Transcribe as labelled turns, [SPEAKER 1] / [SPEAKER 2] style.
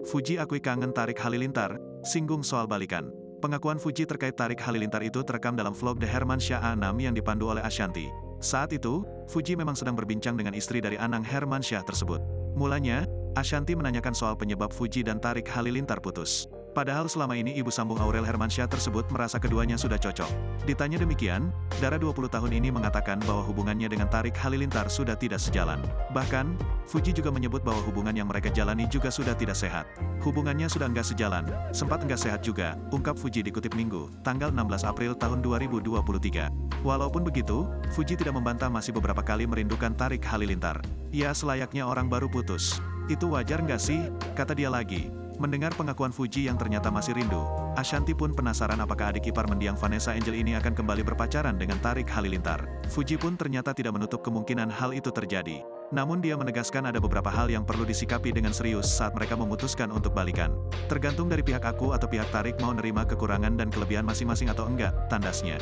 [SPEAKER 1] Fuji akui kangen Tarik Halilintar, singgung soal balikan. Pengakuan Fuji terkait Tarik Halilintar itu terekam dalam vlog The Hermansyah A6 yang dipandu oleh Ashanty. Saat itu, Fuji memang sedang berbincang dengan istri dari Anang Hermansyah tersebut. Mulanya, Ashanty menanyakan soal penyebab Fuji dan Tarik Halilintar putus. Padahal selama ini ibu sambung Aurel Hermansyah tersebut merasa keduanya sudah cocok. Ditanya demikian, Dara 20 tahun ini mengatakan bahwa hubungannya dengan Tarik Halilintar sudah tidak sejalan. Bahkan, Fuji juga menyebut bahwa hubungan yang mereka jalani juga sudah tidak sehat. Hubungannya sudah enggak sejalan, sempat enggak sehat juga, ungkap Fuji dikutip Minggu, tanggal 16 April tahun 2023. Walaupun begitu, Fuji tidak membantah masih beberapa kali merindukan Tarik Halilintar. Ya selayaknya orang baru putus. Itu wajar nggak sih? Kata dia lagi. Mendengar pengakuan Fuji yang ternyata masih rindu, Ashanty pun penasaran apakah adik ipar mendiang Vanessa Angel ini akan kembali berpacaran dengan Tarik Halilintar. Fuji pun ternyata tidak menutup kemungkinan hal itu terjadi. Namun dia menegaskan ada beberapa hal yang perlu disikapi dengan serius saat mereka memutuskan untuk balikan. Tergantung dari pihak aku atau pihak Tarik mau nerima kekurangan dan kelebihan masing-masing atau enggak, tandasnya.